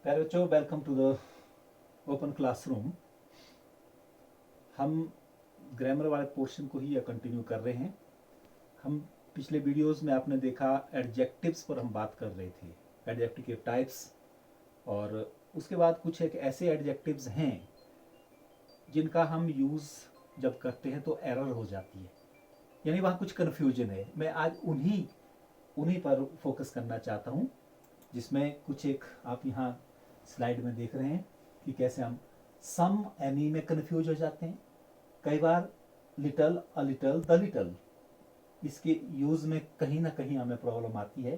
प्यारे बच्चों, welcome to the open classroom. हम ग्रामर वाले पोर्शन को ही कंटिन्यू कर रहे हैं। हम पिछले वीडियोस में आपने देखा एडजेक्टिव्स पर हम बात कर रहे थे, एडजेक्टिव के टाइप्स, और उसके बाद कुछ एक ऐसे एडजेक्टिव्स हैं जिनका हम यूज़ जब करते हैं तो एरर हो जाती है, यानी वहाँ कुछ कन्फ्यूजन है। मैं आज उन्हीं पर फोकस करना चाहता हूँ, जिसमें कुछ एक आप यहाँ स्लाइड में देख रहे हैं कि कैसे हम सम एनी में कंफ्यूज हो जाते हैं। कई बार little, a little, the little, इसके यूज में कहीं ना कहीं हमें प्रॉब्लम आती है।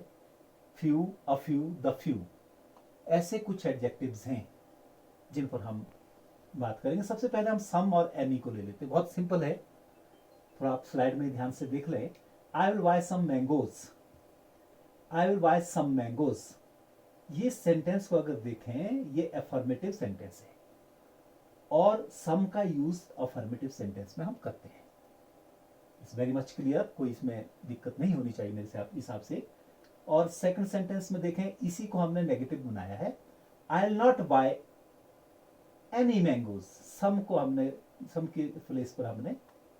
Few, a few, the few, ऐसे कुछ एडजेक्टिव्स हैं जिन पर हम बात करेंगे। सबसे पहले हम सम और एनी को ले लेते हैं। बहुत सिंपल है, थोड़ा आप स्लाइड में ध्यान से देख लें। I will buy some mangoes, I will buy some mangoes, ये सेंटेंस को अगर देखें, ये अफर्मेटिव सेंटेंस है और सम का यूज अफर्मेटिव सेंटेंस में हम करते हैं। इट्स वेरी मच क्लियर, कोई इसमें दिक्कत नहीं होनी चाहिए मेरे हिसाब से। और सेकंड सेंटेंस में देखें, इसी को हमने नेगेटिव बनाया है। I will not buy any mangoes, some को हमने, सम के प्लेस पर हमने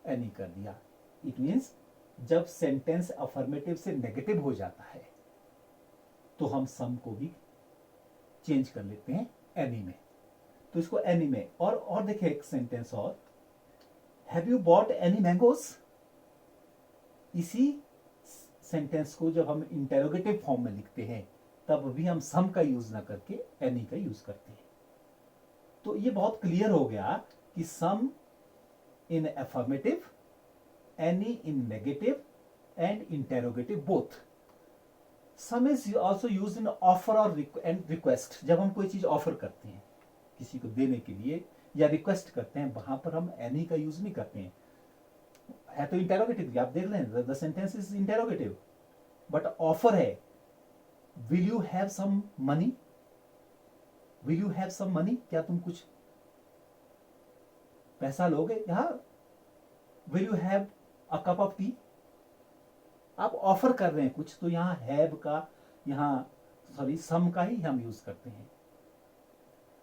एनी कर दिया। इट मीन्स जब सेंटेंस अफर्मेटिव से नेगेटिव हो जाता है तो हम सम को भी चेंज कर लेते हैं एनी में। तो इसको एनी में, और देखिए एक सेंटेंस और, have you bought any mangoes. इसी सेंटेंस को जब हम इंटेरोगेटिव फॉर्म में लिखते हैं तब भी हम सम का यूज ना करके एनी का यूज करते हैं। तो ये बहुत क्लियर हो गया कि some in affirmative, any in negative and interrogative both. Some is also use in offer और एंड रिक्वेस्ट। जब हम कोई चीज ऑफर करते हैं किसी को देने के लिए या रिक्वेस्ट करते हैं, वहां पर हम एनी का यूज नहीं करते हैं। है तो इंटेरोगेटिव, आप देख लें, the sentence is interrogative, but offer है, will you have some money, will you have some money, क्या तुम कुछ पैसा लोगे। यहां will you have a cup of tea, आप ऑफर कर रहे हैं कुछ, तो यहां हैव का, यहां सम का ही हम यूज करते हैं।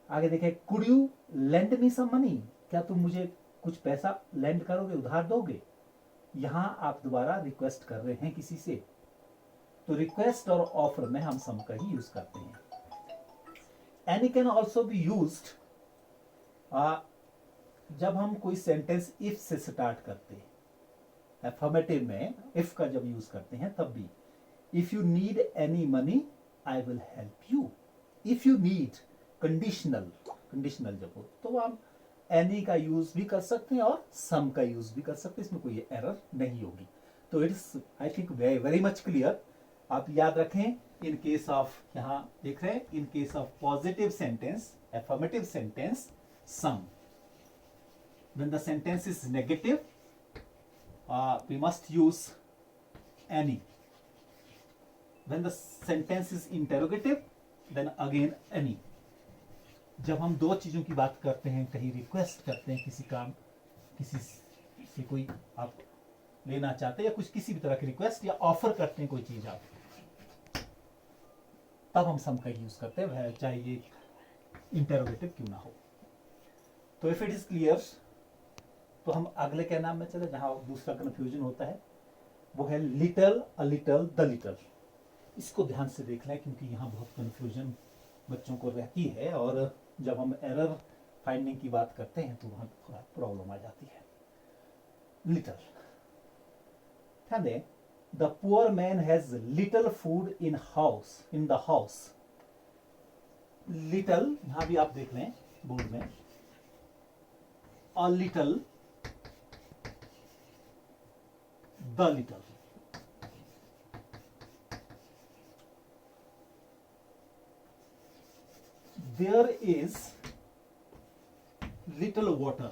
आगे देखें, could you lend me some money, क्या तुम मुझे कुछ पैसा लेंड करोगे, उधार दोगे। यहां आप दोबारा रिक्वेस्ट कर रहे हैं किसी से, तो रिक्वेस्ट और ऑफर में हम सम का ही यूज करते हैं। Any can also be used जब हम कोई सेंटेंस इफ से स्टार्ट करते हैं। अफर्मेटिव में इफ का जब यूज करते हैं तब भी, if you need any money I will help you. If you need, conditional जब हो तो हम एनी का यूज भी कर सकते हैं और सम का यूज भी कर सकते हैं, इसमें कोई एरर नहीं होगी। तो it's I think very much clear. आप याद रखें, इन केस ऑफ, यहां देख रहे हैं, in case of positive sentence, affirmative sentence, some. When the sentence is negative we must use any. When the sentence is interrogative, then again any. जब हम दो चीजों की बात करते हैं, कहीं रिक्वेस्ट करते हैं किसी काम, किसी से कोई आप लेना चाहते हैं या कुछ किसी भी तरह की रिक्वेस्ट, या ऑफर करते हैं कोई चीज आप, तब हम सम का यूज करते हैं, चाहे ये इंटेरोगेटिव क्यों ना हो। तो इफ इट इज क्लियर, तो हम अगले क्या नाम में चले, जहां दूसरा कंफ्यूजन होता है, वो है little, a little, the little. इसको ध्यान से देख लें क्योंकि यहाँ बहुत कंफ्यूजन बच्चों को रहती है, और जब हम एरर फाइंडिंग की बात करते हैं तो वहां थोड़ा प्रॉब्लम आ जाती है। लिटल, ध्यान दें, the poor man has little food in the house. Little, यहां भी आप देख लें बोर्ड में, a little, the little. There is little water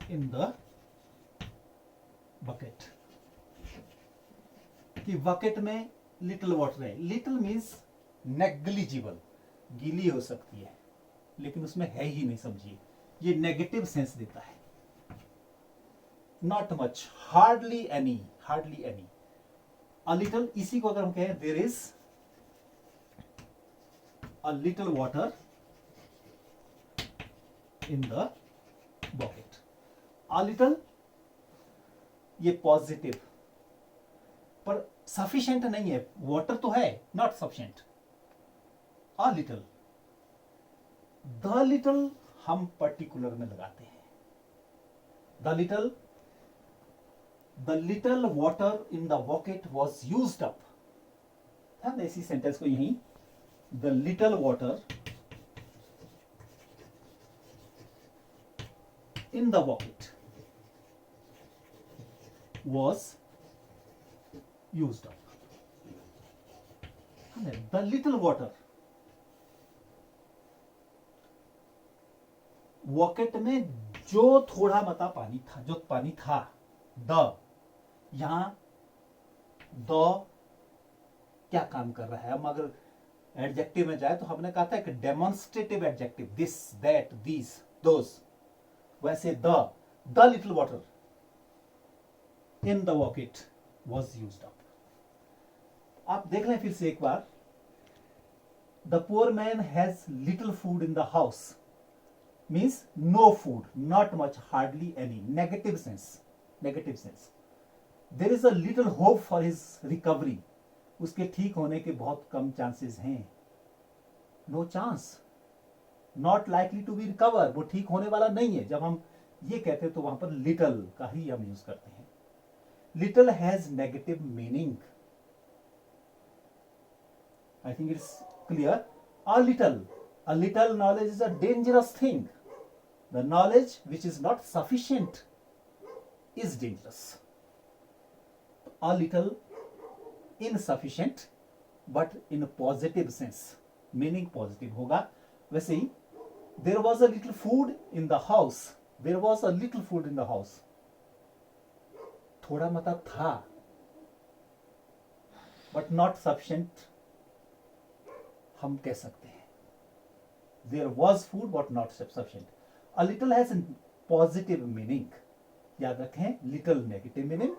in the bucket. कि बकेट में लिटिल वाटर है। लिटिल मीन्स नेग्लिजिबल, गीली हो सकती है लेकिन उसमें है ही नहीं, समझिए, ये नेगेटिव सेंस देता है। Not much, hardly any, hardly any. A little, इसी को अगर हम कहें, there is a little water in the bucket. A little ये पॉजिटिव पर सफिशिएंट नहीं है, वाटर तो है, not sufficient. A little, the little हम पर्टिकुलर में लगाते हैं. The little water in the bucket was used up. ध्यान दें इसी सेंटेंस को यहीं, the little water in the bucket was used up. The little water, bucket में जो थोड़ा मता पानी था, जो पानी था, द, यहां द क्या काम कर रहा है. हम अगर एडजेक्टिव में जाए तो हमने कहा था कि demonstrative adjective, this, that, these, those. वैसे the little water in the bucket was used up. आप देख लें फिर से एक बार. The poor man has little food in the house means no food, not much, hardly any. Negative sense. There is a little hope for his recovery. उसके ठीक होने के बहुत कम चांसेस हैं. No chance. Not likely to be recover. वो ठीक होने वाला नहीं है. जब हम ये कहते हैं तो वहां पर little का ही हम यूज करते हैं. Little has negative meaning. I think it's clear. A little knowledge is a dangerous thing. The knowledge which is not sufficient is dangerous. A little insufficient, but in a positive sense. Meaning positive होगा. वैसे ही, there was a little food in the house. There was a little food in the house. थोड़ा मता था, but not sufficient हम कह सकते हैं. There was food but not sufficient. A little has positive meaning. याद रखें, लिटिल नेगेटिव मीनिंग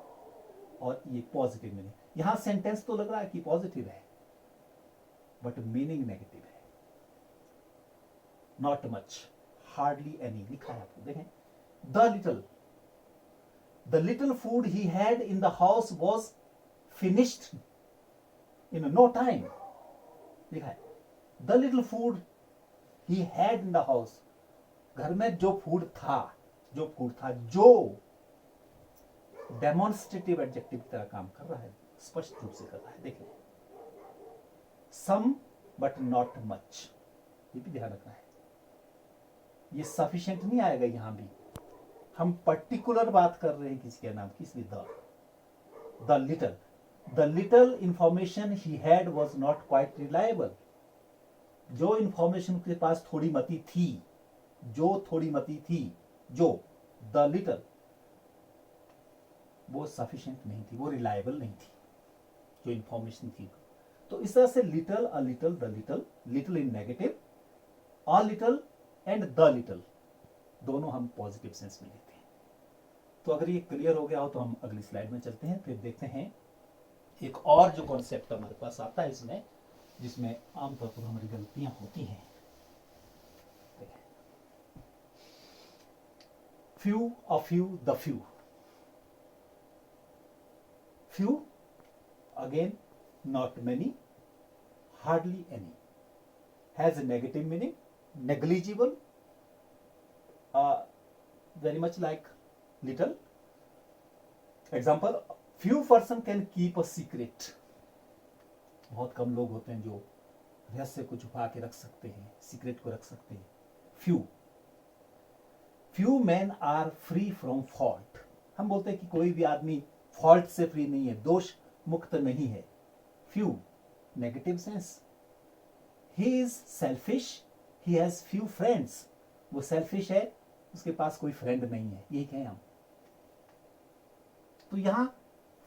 और ये पॉजिटिव मीनिंग. यहां सेंटेंस तो लग रहा है कि पॉजिटिव है, बट मीनिंग नेगेटिव है. नॉट मच, हार्डली एनी लिखा है आपको. देखें, the little food he had in the house was finished in no time. लिखा है, the little food he had in the house. घर में जो फूड था, जो डेमोन्स्ट्रेटिव एडजेक्टिव की तरह काम कर रहा है, स्पष्ट रूप से कर रहा है. देखिए, सम बट नॉट मच, ये भी ध्यान रखना है. ये सफिशिएंट नहीं आएगा यहां भी. हम पर्टिकुलर बात कर रहे हैं किसी के नाम की, इसलिए the little information he had was not quite reliable. जो इंफॉर्मेशन के पास थोड़ी मती थी, द लिटल, वो सफिशिएंट नहीं थी, वो रिलायबल नहीं थी जो इंफॉर्मेशन थी. तो इस तरह से little, a little, the little, little in negative, a little and the little दोनों हम पॉजिटिव सेंस में लेते हैं. तो अगर ये क्लियर हो गया हो तो हम अगली स्लाइड में चलते हैं. फिर देखते हैं एक और जो कॉन्सेप्ट हमारे पास आता है इसमें, जिसमें आमतौर पर हमारी गलतियां होती हैं. Few, a few, the few. Few, again not many, hardly any. Has a negative meaning, negligible, very much like little. Example, few person can keep a secret. बहुत कम लोग होते हैं जो रहस्य को छुपा के रख सकते हैं, सीक्रेट को रख सकते हैं. few men are free from fault. हम बोलते हैं कि कोई भी आदमी फॉल्ट से फ्री नहीं है, दोष मुक्त नहीं है. few, negative sense. he is selfish, he has few friends. वो सेल्फिश है, उसके पास कोई फ्रेंड नहीं है, यही कहें हम. तो यहां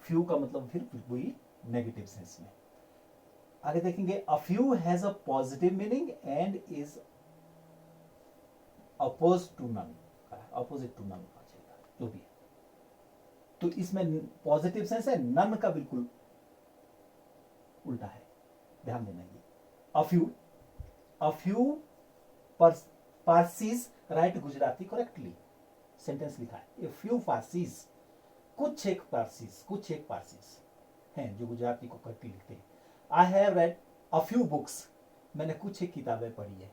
फ्यू का मतलब फिर वही नेगेटिव सेंस में. आगे देखेंगे, a few has a positive meaning and is oppose to none. Opposite to none जो भी है. तो इसमें पॉजिटिव सेंस है, नन का बिल्कुल उल्टा है. ध्यान देना. ये a few a few Parsis write Gujarati correctly. Sentence लिखा है a few Parsis, कुछ एक पारसीस हैं जो गुजराती को करेक्टली लिखते हैं. I have read a few books, मैंने कुछ एक किताबें पढ़ी है.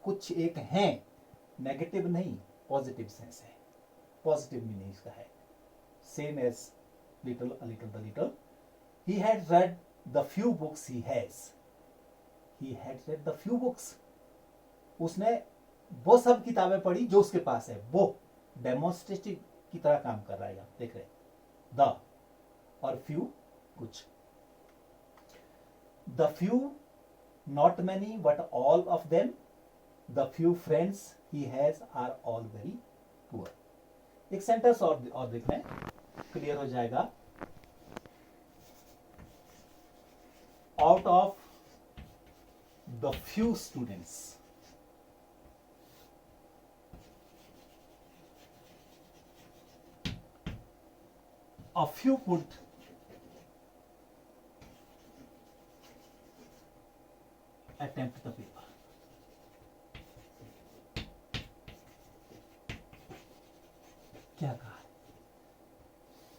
कुछ एक हैं, नेगेटिव नहीं, पॉजिटिव सेंस है, पॉजिटिव मीनिंग इसका है. Same as little, a little, the little. He had read the few books he has. He had read the few books. उसने वो सब किताबें पढ़ी जो उसके पास है. वो डेमोन्स्ट्रेटिव की तरह काम कर रहा है. आप देख रहे हैं द और फ्यू कुछ. The few not many but all of them. The few friends he has are all very poor. एक सेंटेंस और देख रहे हैं, क्लियर हो जाएगा. Out of the few students, a few could attempt the paper. क्या कहा?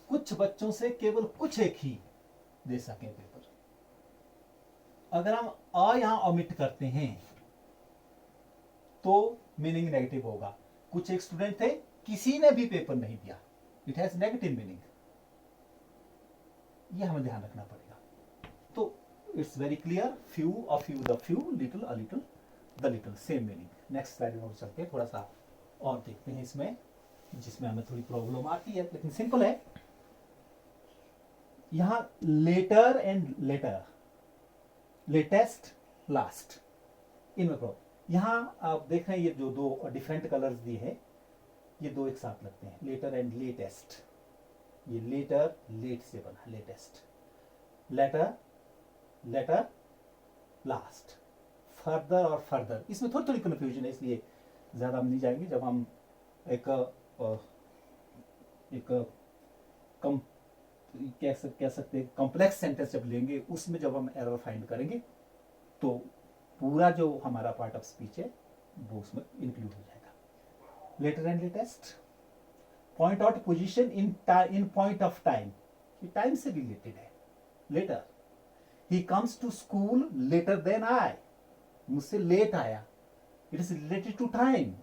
कुछ बच्चों से केवल कुछ एक ही दे सके पेपर. अगर हम अ यहां ओमिट करते हैं तो मीनिंग नेगेटिव होगा. कुछ एक स्टूडेंट थे, किसी ने भी पेपर नहीं दिया. It has negative meaning. ये हमें ध्यान रखना पड़ेगा. तो it's very clear. Few, a few, the few, little, a little, the little, same meaning. Next slide में चलते हैं, थोड़ा सा और देखते हैं इसमें, जिसमें हमें थोड़ी प्रॉब्लम आती है, लेकिन सिंपल है. यहां later and latter, latest, last, इनमें प्रॉब्लम. यहां आप देख रहे हैं ये जो दो डिफरेंट कलर्स दिए हैं, ये दो एक साथ लगते हैं. Later and latest. ये लेटर लेट से बना, latest. Later, later, last. Further और फर्दर, इसमें थोड़ी थोड़ी कंफ्यूजन है, इसलिए ज्यादा हम नहीं जाएंगे. जब हम एक कह सकते हैं कॉम्प्लेक्स सेंटेंस जब लेंगे, उसमें जब हम एरर फाइंड करेंगे तो पूरा जो हमारा पार्ट ऑफ स्पीच है वो उसमें इंक्लूड हो जाएगा. Later and latest. Point out position in point of time, ये टाइम से रिलेटेड है. Later, he comes to school later than I, मुझसे लेट आया. It is related to time.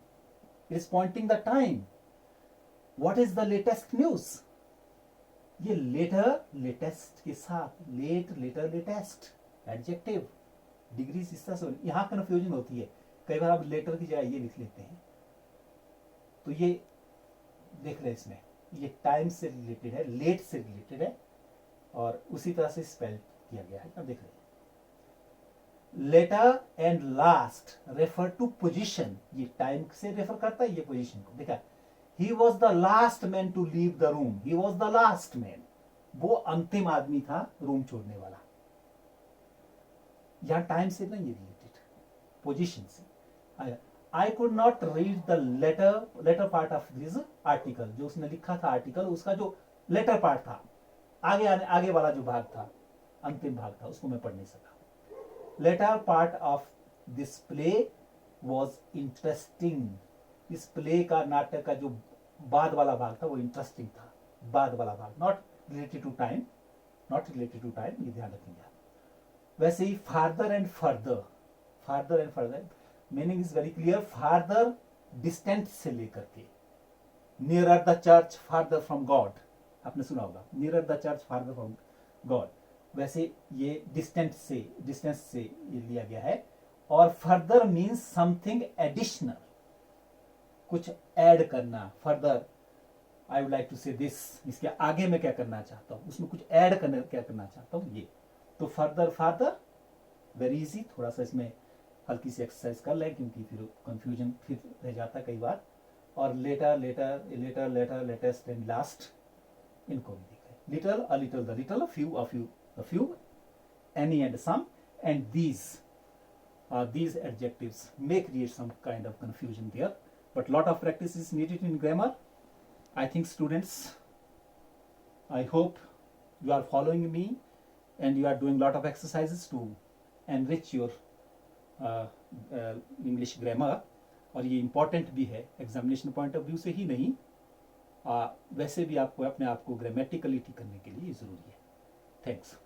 It is pointing the time. What is the latest news. ये later latest के साथ, late, later, latest, adjective, degrees इस तरह से. यहां confusion होती है, कई बार आप लेटर की जगह ये लिख लेते हैं. तो ये देख रहे हैं इसमें, ये टाइम से रिलेटेड है, लेट से रिलेटेड है, और उसी तरह से स्पेल किया गया है. अब देख रहे हैं later and last refer to position. ये टाइम से रेफर करता है, ये पोजीशन को. देखा, he was the last man to leave the room. He was the last man, वो अंतिम आदमी था रूम छोड़ने वाला. यहां टाइम से नहीं रिलेटेड, पोजीशन से. I could not read the letter part of this article. जो उसने लिखा था आर्टिकल, उसका जो लेटर पार्ट था, आगे वाला जो भाग था, अंतिम भाग था, उसको मैं पढ़ नहीं सका. Latter part of this play was interesting. इस प्ले का, नाटक का जो बाद वाला भाग था वो इंटरेस्टिंग था. बाद वाला भाग, not related to time, not related to time, ये ध्यान रखेंगे आप. वैसे ही farther and further, farther and further meaning is very clear. Farther distant से लेकर के, nearer the church farther from God, आपने सुना होगा, nearer the church farther from God. वैसे ये डिस्टेंस से ये लिया गया है. और फर्दर मीन्स समथिंग एडिशनल, कुछ ऐड करना. Further, I would like to से दिस, इसके आगे मैं क्या करना चाहता हूं, उसमें कुछ ऐड करना, क्या करना चाहता हूं, ये. तो फर्दर, फार्दर, वेरी इजी. थोड़ा सा इसमें हल्की सी एक्सरसाइज कर लें, क्योंकि फिर कंफ्यूजन फिर रह जाता कई बार. और later, later, later, latest and last, इनको भी देखें. Little, a little, the little, few, a few, the few, any and some, and these adjectives may create some kind of confusion there, but lot of practice is needed in grammar. I think students, I hope you are following me and you are doing lot of exercises to enrich your English grammar, और ये important भी है examination point of view से ही नहीं, वैसे भी आपको अपने आप को ग्रामेटिकली ठीक करने के लिए ज़रूरी है। थैंक्स।